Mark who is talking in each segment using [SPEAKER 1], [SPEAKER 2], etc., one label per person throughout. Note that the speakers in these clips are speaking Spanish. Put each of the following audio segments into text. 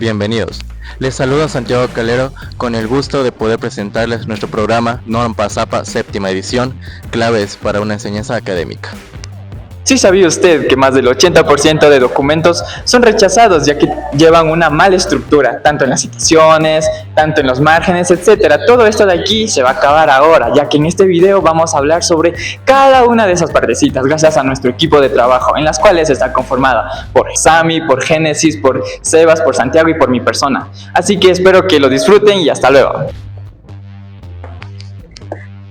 [SPEAKER 1] Bienvenidos. Les saluda Santiago Calero con el gusto de poder presentarles nuestro programa Normas APA séptima edición, claves para una enseñanza académica.
[SPEAKER 2] ¿Sí sabía usted que más del 80% de documentos son rechazados ya que llevan una mala estructura, tanto en las citaciones, tanto en los márgenes, etcétera? Todo esto de aquí se va a acabar ahora, ya que en este video vamos a hablar sobre cada una de esas partecitas gracias a nuestro equipo de trabajo, en las cuales está conformada por Sami, por Génesis, por Sebas, por Santiago y por mi persona. Así que espero que lo disfruten y hasta luego.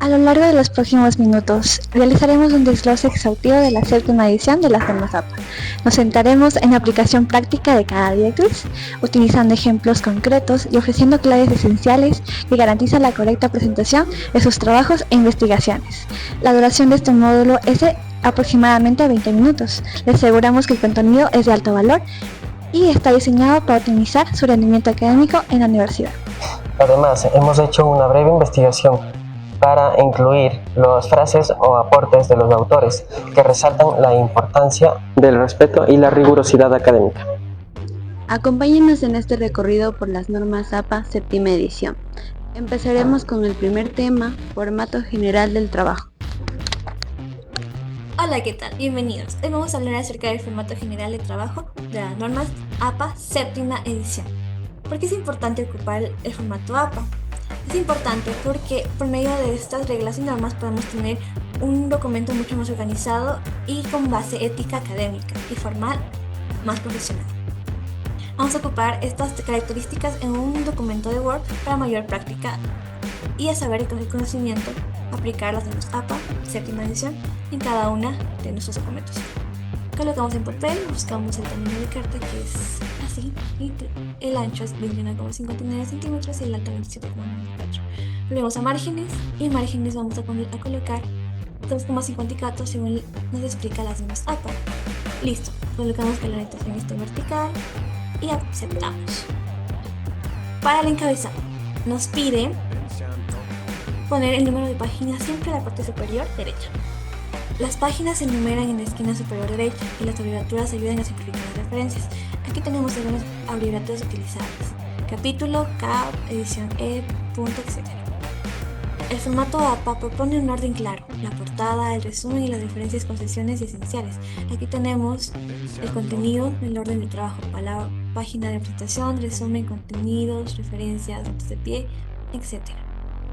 [SPEAKER 3] A lo largo de los próximos minutos, realizaremos un desglose exhaustivo de la séptima edición de las normas APA. Nos centraremos en la aplicación práctica de cada directriz, utilizando ejemplos concretos y ofreciendo claves esenciales que garantizan la correcta presentación de sus trabajos e investigaciones. La duración de este módulo es de aproximadamente 20 minutos. Les aseguramos que el contenido es de alto valor y está diseñado para optimizar su rendimiento académico en la universidad.
[SPEAKER 4] Además, hemos hecho una breve investigación para incluir las frases o aportes de los autores que resaltan la importancia del respeto y la rigurosidad académica.
[SPEAKER 5] Acompáñenos en este recorrido por las normas APA séptima edición. Empezaremos con el primer tema, formato general del trabajo.
[SPEAKER 6] Hola, ¿qué tal? Bienvenidos. Hoy vamos a hablar acerca del formato general de trabajo de las normas APA séptima edición. ¿Por qué es importante ocupar el formato APA? Es importante porque por medio de estas reglas y normas podemos tener un documento mucho más organizado y con base ética académica y formal más profesional. Vamos a ocupar estas características en un documento de Word para mayor práctica y a saber con el conocimiento aplicar las normas APA séptima edición en cada una de nuestros documentos. Colocamos en papel, buscamos el tamaño de carta que es así, y el ancho es 21,59 centímetros y el alto 27,94. Volvemos a márgenes y en márgenes vamos a colocar 2,54 según nos explica las normas APA. Listo, colocamos que la orientación esté vertical y aceptamos. Para el encabezado nos pide poner el número de páginas siempre en la parte superior derecha. Las páginas se enumeran en la esquina superior derecha y las abreviaturas ayudan a simplificar las referencias. Aquí tenemos algunas abreviaturas utilizables: capítulo, cap, edición E, punto, etc. El formato APA propone un orden claro: la portada, el resumen y las referencias con secciones esenciales. Aquí tenemos el contenido, el orden de trabajo, palabra, página de presentación, resumen, contenidos, referencias, notas de pie, etc.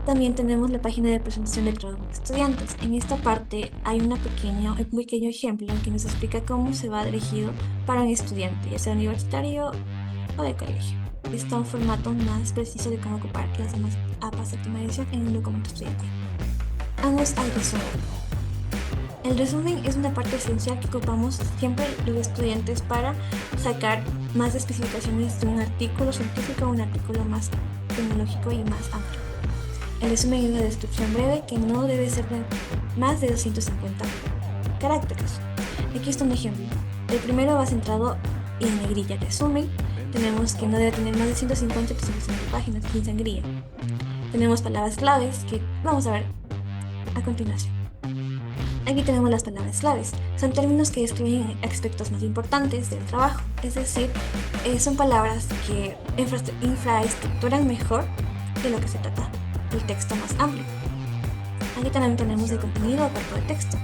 [SPEAKER 6] También tenemos la página de presentación del trabajo de estudiantes. En esta parte hay un pequeño ejemplo que nos explica cómo se va dirigido para un estudiante, ya sea universitario o de colegio. Está un formato más preciso de cómo ocupar las demás APA séptima edición en un documento estudiantil. Vamos al resumen. El resumen es una parte esencial que ocupamos siempre los estudiantes para sacar más especificaciones de un artículo científico o un artículo más tecnológico y más amplio. El resumen es una descripción breve que no debe ser más de 250 caracteres. Aquí está un ejemplo. El primero va centrado en negrilla. Resumen, tenemos que no debe tener más de 150 o 350 páginas sin sangrilla. Tenemos palabras claves que vamos a ver a continuación. Aquí tenemos las palabras claves. Son términos que describen aspectos más importantes del trabajo, es decir, son palabras que infraestructuran mejor de lo que se trata el texto más amplio. Aquí también tenemos el contenido o cuerpo de texto,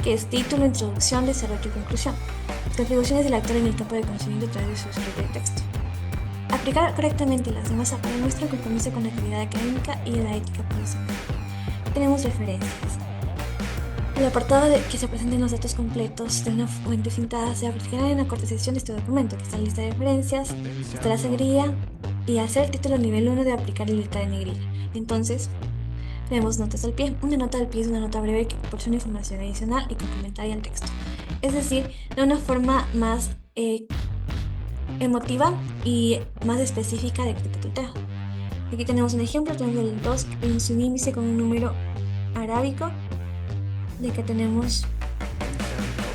[SPEAKER 6] que es título, introducción, desarrollo y conclusión. Contribuciones del autor en el campo de conocimiento a través de su desarrollo de texto. Aplicar correctamente las normas APA demuestra el compromiso con la actividad académica y la ética profesional. Tenemos referencias. El apartado que se presenten los datos completos de una fuente citada se aplicará en la corta sección de este documento, que está la lista de referencias, está la sangría, y al ser el título nivel 1 de aplicar la lista de negrilla. Entonces, tenemos notas al pie. Una nota al pie es una nota breve que proporciona información adicional y complementaria al texto. Es decir, de una forma más emotiva y más específica de que te tuteo. Aquí tenemos un ejemplo, tenemos el 2 en su índice con un número arábico, de que tenemos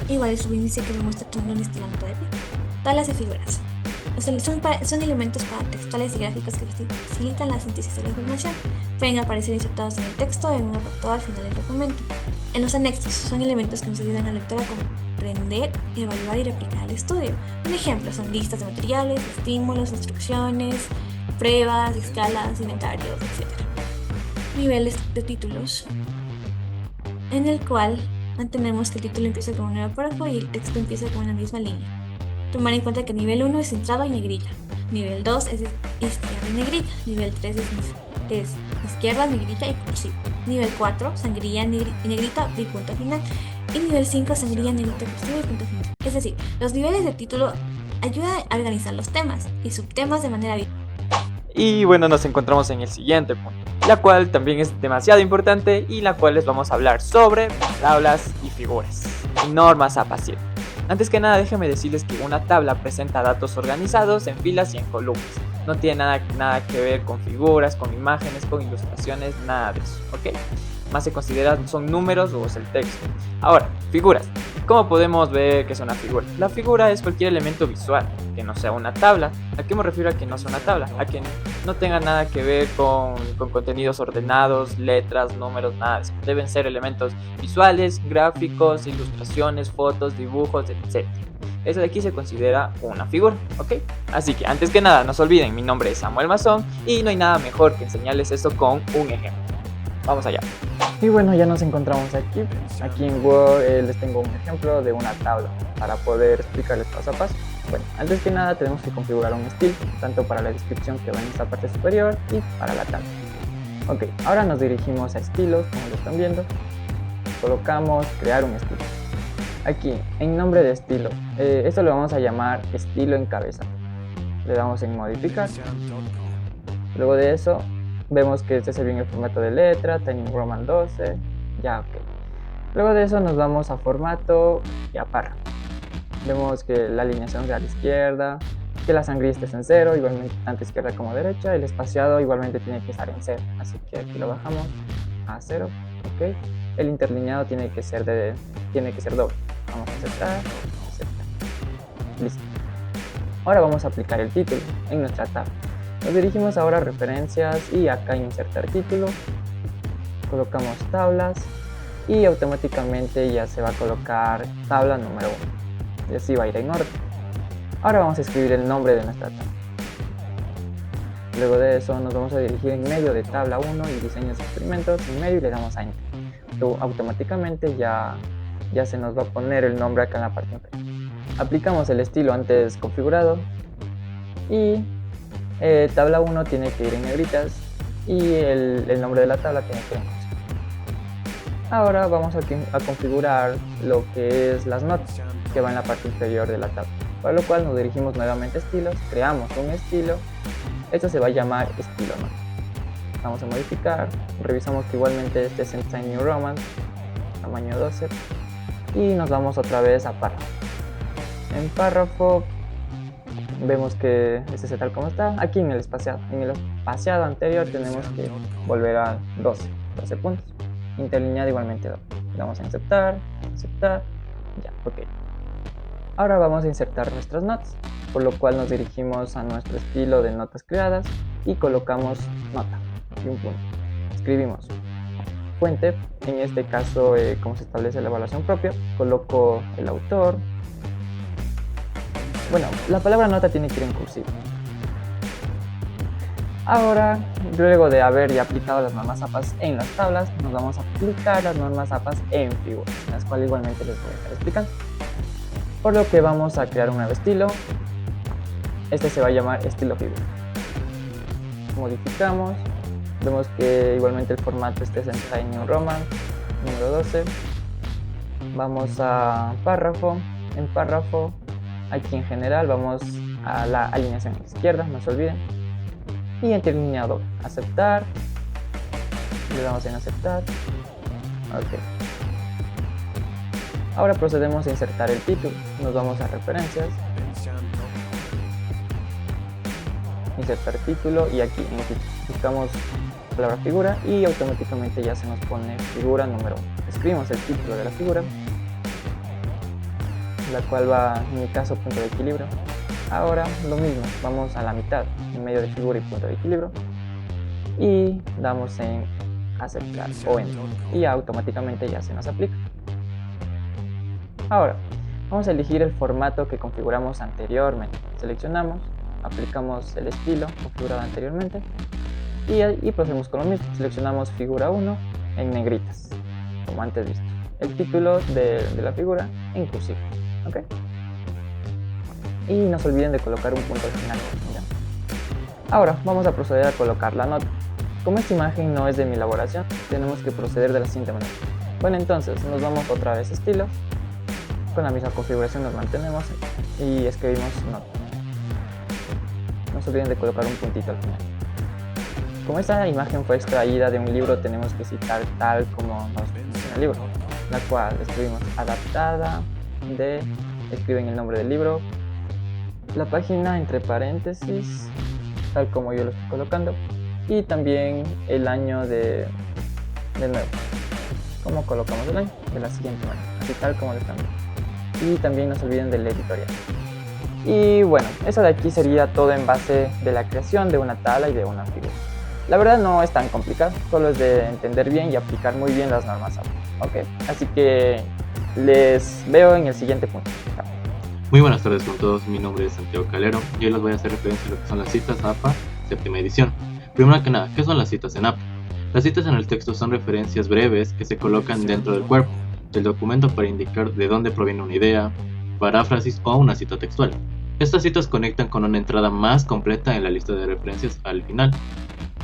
[SPEAKER 6] igual el subíndice que demuestra que no está la nota de pie. Tablas de figuras. son elementos paratextuales y gráficos que facilitan la síntesis de la información. Pueden aparecer insertados en el texto en un apartado al final del documento. En los anexos son elementos que nos ayudan al lector a comprender, evaluar y replicar el estudio. Un ejemplo son listas de materiales, estímulos, instrucciones, pruebas, escalas, inventarios, etc. Niveles de títulos, en el cual mantenemos que el título empieza con un nuevo párrafo y el texto empieza con la misma línea. Tomar en cuenta que nivel 1 es centrado y negrilla, nivel 2 es izquierda y negrilla, nivel 3 es izquierda, negrilla y cursiva, nivel 4 sangrilla, negrita y punto final, y nivel 5 sangrilla, negrita, cursiva y punto final. Es decir, los niveles de título ayudan a organizar los temas y subtemas de manera visual.
[SPEAKER 2] Y bueno, nos encontramos en el siguiente punto, la cual también es demasiado importante y la cual les vamos a hablar sobre tablas y figuras y normas APA 7. Antes que nada, déjenme decirles que una tabla presenta datos organizados en filas y en columnas. No tiene nada que ver con figuras, con imágenes, con ilustraciones, nada de eso, ¿ok? Más se consideran son números o es el texto. Ahora, figuras. ¿Cómo podemos ver qué es una figura? La figura es cualquier elemento visual que no sea una tabla. ¿A qué me refiero a que no sea una tabla? A que no tenga nada que ver con contenidos ordenados, letras, números, nada de eso. Deben ser elementos visuales, gráficos, ilustraciones, fotos, dibujos, etc. Eso de aquí se considera una figura, ¿ok? Así que antes que nada, no se olviden, mi nombre es Samuel Mazón y no hay nada mejor que enseñarles esto con un ejemplo. Vamos allá. Y bueno, ya nos encontramos aquí en Word. Les tengo un ejemplo de una tabla para poder explicarles paso a paso. Bueno, antes que nada tenemos que configurar un estilo, tanto para la descripción que va en esta parte superior y para la tabla. Ok, ahora nos dirigimos a estilos, como lo están viendo. Colocamos crear un estilo. Aquí, en nombre de estilo, esto lo vamos a llamar estilo encabezado. Le damos en modificar. Luego de eso, vemos que este se viene el formato de letra, Times New Roman 12, ya ok. Luego de eso nos vamos a formato y a párrafo. Vemos que la alineación sea a la izquierda, que la sangrilla esté en 0, igualmente tanto izquierda como derecha, el espaciado igualmente tiene que estar en 0, así que aquí lo bajamos a 0, ok. El interlineado tiene que ser doble, vamos a aceptar, listo. Ahora vamos a aplicar el título en nuestra tabla. Nos dirigimos ahora a referencias y acá insertar título, colocamos tablas y automáticamente ya se va a colocar tabla número 1 y así va a ir en orden. Ahora vamos a escribir el nombre de nuestra tabla. Luego de eso nos vamos a dirigir en medio de tabla 1 y diseños y experimentos, en medio y le damos a enter. Automáticamente ya se nos va a poner el nombre acá en la parte inferior. Aplicamos el estilo antes configurado y tabla 1 tiene que ir en negritas y el nombre de la tabla tiene que ir en rosa. Ahora vamos a configurar lo que es las notas que va en la parte inferior de la tabla, para lo cual nos dirigimos nuevamente a estilos, creamos un estilo, esto se va a llamar estilo nota. Vamos a modificar, revisamos que igualmente este es en Times New Roman, tamaño 12 y nos vamos otra vez a párrafo. En párrafo vemos que este es tal como está. Aquí en el espaciado anterior tenemos que volver a 12 puntos. Interlineado igualmente 2. Le damos a aceptar, ya, ok. Ahora vamos a insertar nuestras notas, por lo cual nos dirigimos a nuestro estilo de notas creadas y colocamos nota y un punto. Escribimos fuente, en este caso como se establece la evaluación propia, coloco el autor. Bueno, la palabra nota tiene que ir en cursiva. Ahora, luego de haber ya aplicado las normas APAs en las tablas, nos vamos a aplicar las normas APAs en figuras, las cuales igualmente les voy a estar explicando. Por lo que vamos a crear un nuevo estilo. Este se va a llamar estilo figura. Modificamos. Vemos que igualmente el formato es en Times New Roman, número 12. Vamos a párrafo. En párrafo, aquí en general, vamos a la alineación a la izquierda, no se olviden. Y interlineado, aceptar. Le damos en aceptar. Ok. Ahora procedemos a insertar el título. Nos vamos a referencias. Insertar título y aquí buscamos palabra figura y automáticamente ya se nos pone figura número 1. Escribimos el título de la figura, la cual va, en mi caso, punto de equilibrio. Ahora lo mismo, vamos a la mitad, en medio de figura y punto de equilibrio, y damos en aceptar o en, y automáticamente ya se nos aplica. Ahora vamos a elegir el formato que configuramos anteriormente. Seleccionamos, aplicamos el estilo configurado anteriormente y procedemos con lo mismo. Seleccionamos figura 1 en negritas, como antes visto. El título de la figura en cursiva. ¿Okay? Y no se olviden de colocar un punto al final. ¿Ya? Ahora vamos a proceder a colocar la nota. Como esta imagen no es de mi elaboración, tenemos que proceder de la siguiente manera. Bueno, entonces nos vamos otra vez a estilo. Con la misma configuración nos mantenemos y escribimos nota. No se olviden de colocar un puntito al final. Como esta imagen fue extraída de un libro, tenemos que citar tal como nos dice en el libro, la cual escribimos adaptada de, escriben el nombre del libro, la página entre paréntesis, tal como yo lo estoy colocando, y también el año de nuevo. Como colocamos el año de la siguiente manera, así tal como lo están viendo. Y también no se olviden del editorial. Y bueno, eso de aquí sería todo en base de la creación de una tabla y de una figura. La verdad no es tan complicado, solo es de entender bien y aplicar muy bien las normas APA. Okay. Así que les veo en el siguiente punto. Chao.
[SPEAKER 1] Muy buenas tardes con todos, mi nombre es Santiago Calero y hoy les voy a hacer referencia a lo que son las citas APA, séptima edición. Primero que nada, ¿qué son las citas en APA? Las citas en el texto son referencias breves que se colocan dentro del cuerpo del documento para indicar de dónde proviene una idea, paráfrasis o una cita textual. Estas citas conectan con una entrada más completa en la lista de referencias al final.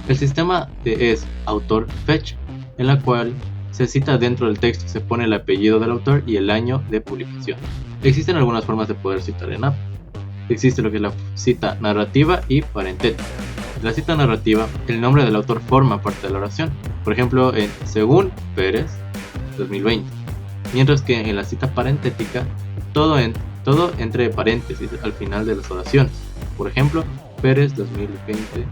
[SPEAKER 1] El sistema es autor-fecha, en la cual se cita dentro del texto, se pone el apellido del autor y el año de publicación. Existen algunas formas de poder citar en APA. Existe lo que es la cita narrativa y parentética. En la cita narrativa, el nombre del autor forma parte de la oración, por ejemplo, en según Pérez 2020, mientras que en la cita parentética, todo entre paréntesis al final de las oraciones, por ejemplo, Pérez 2020.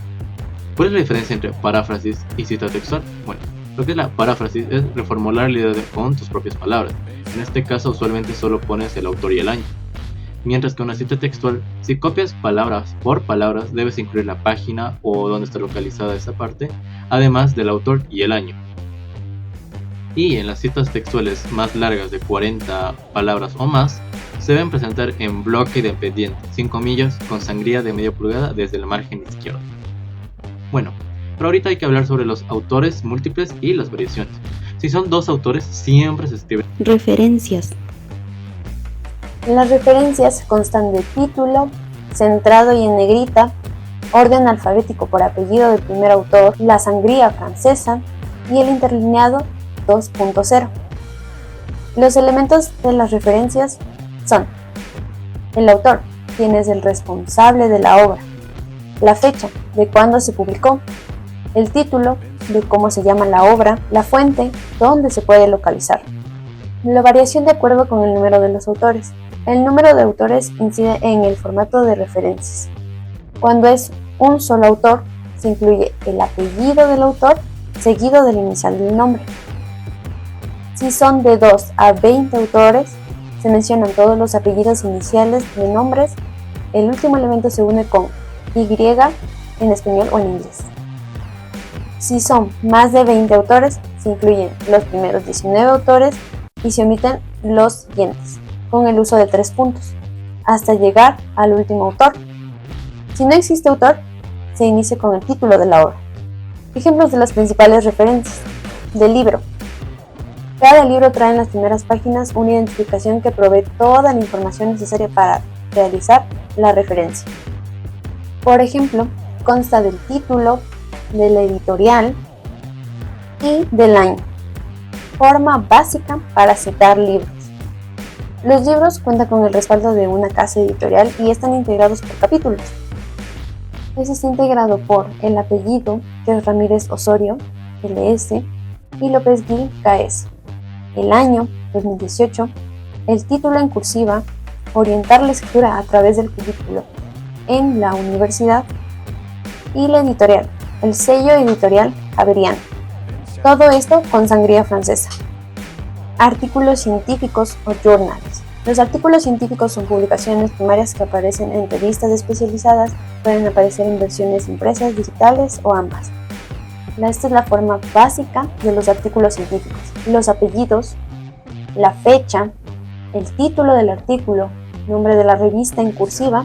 [SPEAKER 1] ¿Cuál es la diferencia entre paráfrasis y cita textual? Bueno, lo que es la paráfrasis es reformular la idea con tus propias palabras. En este caso usualmente solo pones el autor y el año. Mientras que una cita textual, si copias palabras por palabras, debes incluir la página o dónde está localizada esa parte, además del autor y el año. Y en las citas textuales más largas de 40 palabras o más, se deben presentar en bloque independiente, sin comillas, con sangría de media pulgada desde el margen izquierdo. Bueno, pero ahorita hay que hablar sobre los autores múltiples y las variaciones. Si son dos autores, siempre se escriben
[SPEAKER 5] Referencias.
[SPEAKER 7] Las referencias constan de título, centrado y en negrita, orden alfabético por apellido del primer autor, la sangría francesa y el interlineado 2.0. Los elementos de las referencias son el autor, quien es el responsable de la obra, la fecha de cuándo se publicó, el título de cómo se llama la obra, la fuente, dónde se puede localizar. La variación de acuerdo con el número de los autores. El número de autores incide en el formato de referencias. Cuando es un solo autor, se incluye el apellido del autor seguido del inicial del nombre. Si son de 2 a 20 autores, se mencionan todos los apellidos iniciales de nombres. El último elemento se une con Y en español o en inglés. Si son más de 20 autores, se incluyen los primeros 19 autores y se omiten los siguientes, con el uso de 3 puntos, hasta llegar al último autor. Si no existe autor, se inicia con el título de la obra. Ejemplos de las principales referencias. Del libro. Cada libro trae en las primeras páginas una identificación que provee toda la información necesaria para realizar la referencia. Por ejemplo, consta del título, de la editorial y del año. Forma básica para citar libros. Los libros cuentan con el respaldo de una casa editorial y están integrados por capítulos. Este está integrado por el apellido, que es Ramírez Osorio, LS, y López Gil, KS. El año, 2018, el título en cursiva, orientar la escritura a través del currículo en la universidad, y la editorial, el sello editorial Javeriana. Todo esto con sangría francesa. Artículos científicos o journals. Los artículos científicos son publicaciones primarias que aparecen en revistas especializadas, pueden aparecer en versiones impresas, digitales o ambas. Esta es la forma básica de los artículos científicos. Los apellidos, la fecha, el título del artículo, nombre de la revista en cursiva,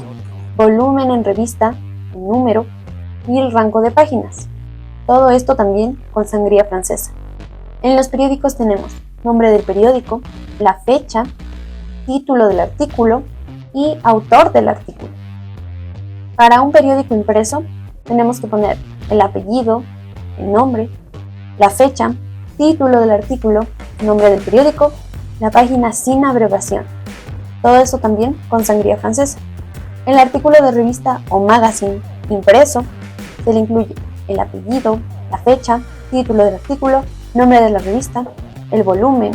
[SPEAKER 7] volumen en revista, el número y el rango de páginas. Todo esto también con sangría francesa. En los periódicos tenemos nombre del periódico, la fecha, título del artículo y autor del artículo. Para un periódico impreso tenemos que poner el apellido, el nombre, la fecha, título del artículo, nombre del periódico, la página sin abreviación. Todo eso también con sangría francesa. El artículo de revista o magazine impreso se le incluye el apellido, la fecha, título del artículo, nombre de la revista, el volumen,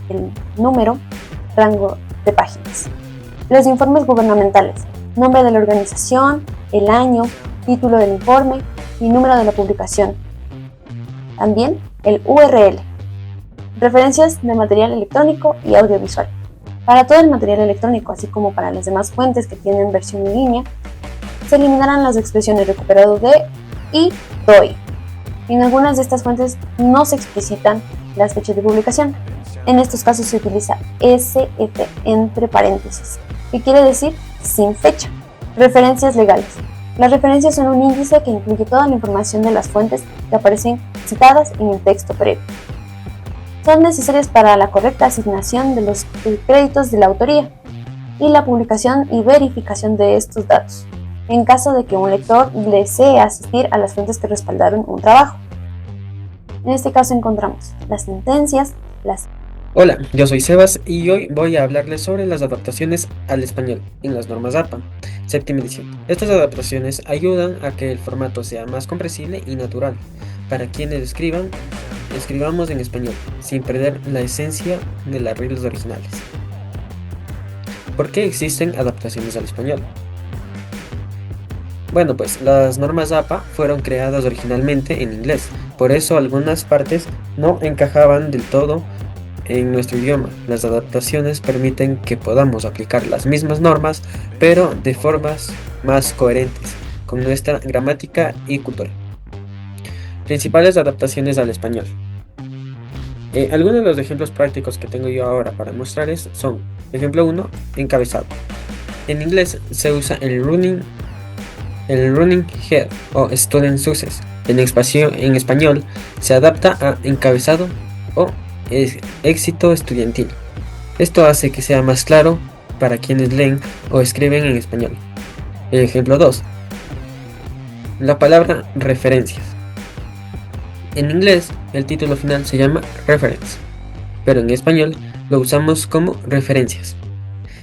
[SPEAKER 7] el número, rango de páginas. Los informes gubernamentales, nombre de la organización, el año, título del informe y número de la publicación. También el URL, referencias de material electrónico y audiovisual. Para todo el material electrónico, así como para las demás fuentes que tienen versión en línea, se eliminarán las expresiones recuperado de y doy. En algunas de estas fuentes no se explicitan las fechas de publicación. En estos casos se utiliza SF entre paréntesis, que quiere decir sin fecha. Referencias legales. Las referencias son un índice que incluye toda la información de las fuentes que aparecen citadas en el texto previo. Son necesarias para la correcta asignación de los créditos de la autoría y la publicación y verificación de estos datos, en caso de que un lector desee asistir a las fuentes que respaldaron un trabajo. En este caso encontramos las sentencias,
[SPEAKER 4] Hola, yo soy Sebas y hoy voy a hablarles sobre las adaptaciones al español en las normas APA, séptima edición. Estas adaptaciones ayudan a que el formato sea más comprensible y natural para quienes escribamos en español, sin perder la esencia de las reglas originales. ¿Por qué existen adaptaciones al español? Bueno, pues las normas APA fueron creadas originalmente en inglés, por eso algunas partes no encajaban del todo en nuestro idioma. Las adaptaciones permiten que podamos aplicar las mismas normas, pero de formas más coherentes con nuestra gramática y cultura. Principales adaptaciones al español. Algunos de los ejemplos prácticos que tengo yo ahora para mostrarles son: ejemplo 1, encabezado. En inglés se usa el running head o student success. En español se adapta a encabezado o éxito estudiantil. Esto hace que sea más claro para quienes leen o escriben en español. Ejemplo 2. La palabra referencias. En inglés el título final se llama reference, pero en español lo usamos como referencias.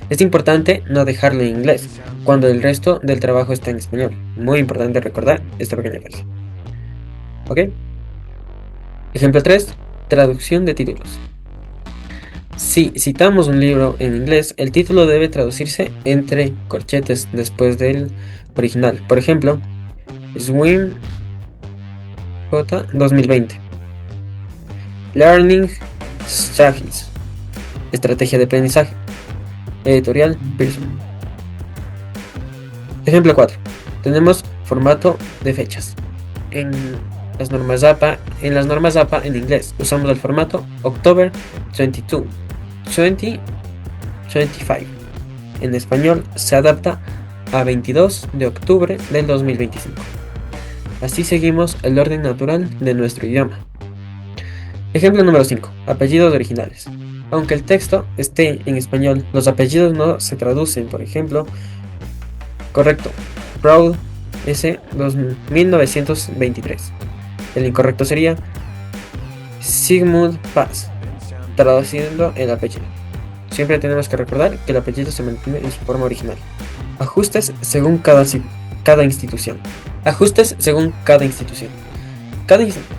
[SPEAKER 4] Es importante no dejarlo en inglés cuando el resto del trabajo está en español. Muy importante recordar esta pequeña regla. ¿Ok? Ejemplo 3. Traducción de títulos. Si citamos un libro en inglés, el título debe traducirse entre corchetes después del original. Por ejemplo, Swim J 2020. Learning Strategies. Estrategia de aprendizaje. Editorial Pearson. Ejemplo 4. Tenemos formato de fechas. En las normas APA en inglés usamos el formato October 22, 2025. En español se adapta a 22 de octubre del 2025. Así seguimos el orden natural de nuestro idioma. Ejemplo número 5. Apellidos originales. Aunque el texto esté en español, los apellidos no se traducen. Por ejemplo, correcto, Proud S 1923. El incorrecto sería Sigmund Paz, traduciendo el apellido. Siempre tenemos que recordar que el apellido se mantiene en su forma original. Ajustes según cada institución. Ajustes según cada institución.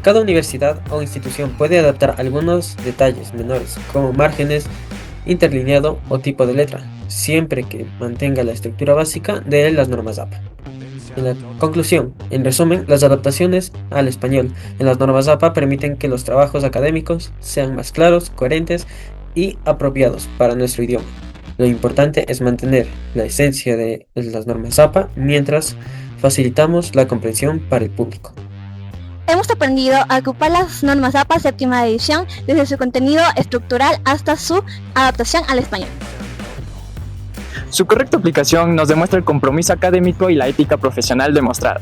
[SPEAKER 4] Cada universidad o institución puede adaptar algunos detalles menores, como márgenes, interlineado o tipo de letra, siempre que mantenga la estructura básica de las normas APA. En la conclusión, en resumen, las adaptaciones al español en las normas APA permiten que los trabajos académicos sean más claros, coherentes y apropiados para nuestro idioma. Lo importante es mantener la esencia de las normas APA mientras facilitamos la comprensión para el público.
[SPEAKER 3] Hemos aprendido a ocupar las normas APA séptima edición desde su contenido estructural hasta su adaptación al español.
[SPEAKER 2] Su correcta aplicación nos demuestra el compromiso académico y la ética profesional demostrada.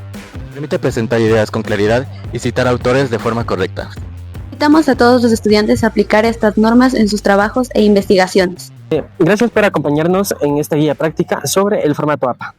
[SPEAKER 8] Permite presentar ideas con claridad y citar autores de forma correcta.
[SPEAKER 5] Invitamos a todos los estudiantes a aplicar estas normas en sus trabajos e investigaciones.
[SPEAKER 4] Gracias por acompañarnos en esta guía práctica sobre el formato APA.